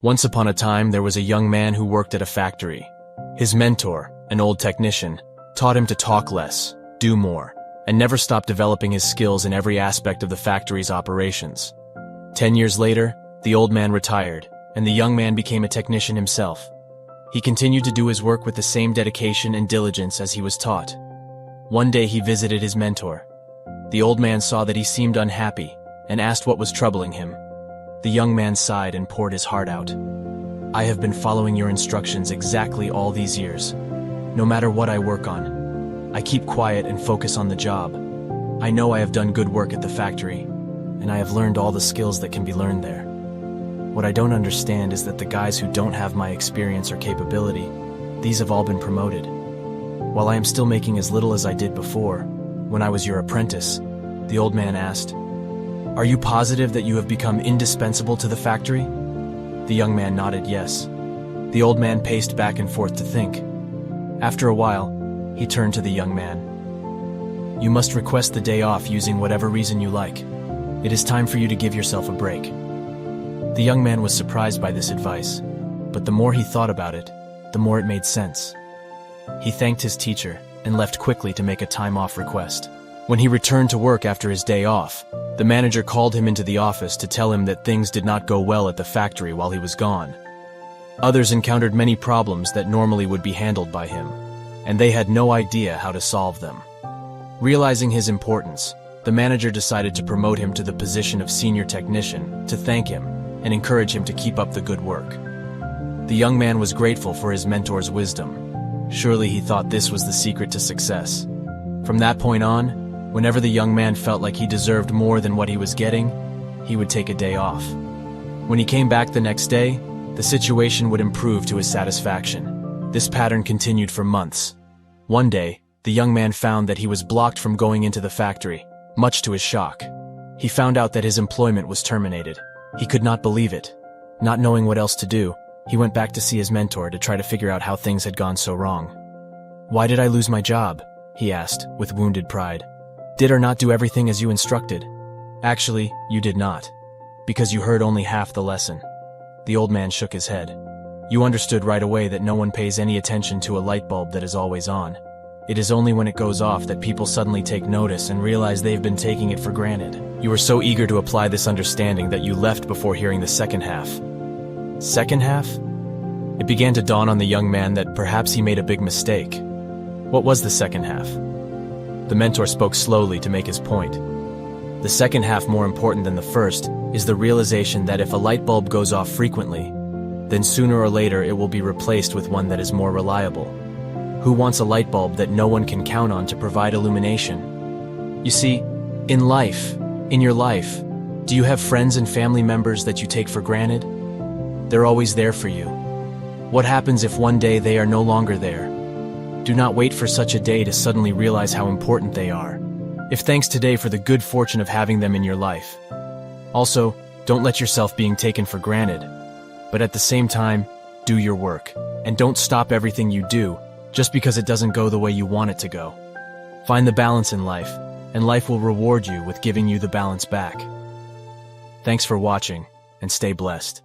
Once upon a time, there was a young man who worked at a factory. His mentor, an old technician, taught him to talk less, do more, and never stop developing his skills in every aspect of the factory's operations. 10 years later, the old man retired, and the young man became a technician himself. He continued to do his work with the same dedication and diligence as he was taught. One day he visited his mentor. The old man saw that he seemed unhappy and asked what was troubling him. The young man sighed and poured his heart out. "I have been following your instructions exactly all these years. No matter what I work on, I keep quiet and focus on the job. I know I have done good work at the factory, and I have learned all the skills that can be learned there. What I don't understand is that the guys who don't have my experience or capability, these have all been promoted. While I am still making as little as I did before, when I was your apprentice," the old man asked, "are you positive that you have become indispensable to the factory?" The young man nodded yes. The old man paced back and forth to think. After a while, he turned to the young man. "You must request the day off using whatever reason you like. It is time for you to give yourself a break." The young man was surprised by this advice, but the more he thought about it, the more it made sense. He thanked his teacher and left quickly to make a time-off request. When he returned to work after his day off, the manager called him into the office to tell him that things did not go well at the factory while he was gone. Others encountered many problems that normally would be handled by him, and they had no idea how to solve them. Realizing his importance, the manager decided to promote him to the position of senior technician to thank him and encourage him to keep up the good work. The young man was grateful for his mentor's wisdom. Surely he thought this was the secret to success. From that point on, whenever the young man felt like he deserved more than what he was getting, he would take a day off. When he came back the next day, the situation would improve to his satisfaction. This pattern continued for months. One day, the young man found that he was blocked from going into the factory, much to his shock. He found out that his employment was terminated. He could not believe it. Not knowing what else to do, he went back to see his mentor to try to figure out how things had gone so wrong. "Why did I lose my job?" he asked, with wounded pride. "Did or not do everything as you instructed?" "Actually, you did not, because you heard only half the lesson." The old man shook his head. "You understood right away that no one pays any attention to a light bulb that is always on. It is only when it goes off that people suddenly take notice and realize they've been taking it for granted. You were so eager to apply this understanding that you left before hearing the second half." Second half? It began to dawn on the young man that perhaps he made a big mistake. What was the second half? The mentor spoke slowly to make his point. The second half, more important than the first, is the realization that if a light bulb goes off frequently, then sooner or later it will be replaced with one that is more reliable. Who wants a light bulb that no one can count on to provide illumination? You see, in your life, do you have friends and family members that you take for granted? They're always there for you. What happens if one day they are no longer there? Do not wait for such a day to suddenly realize how important they are. If thanks today for the good fortune of having them in your life. Also, don't let yourself being taken for granted. But at the same time, do your work. And don't stop everything you do, just because it doesn't go the way you want it to go. Find the balance in life, and life will reward you with giving you the balance back. Thanks for watching, and stay blessed.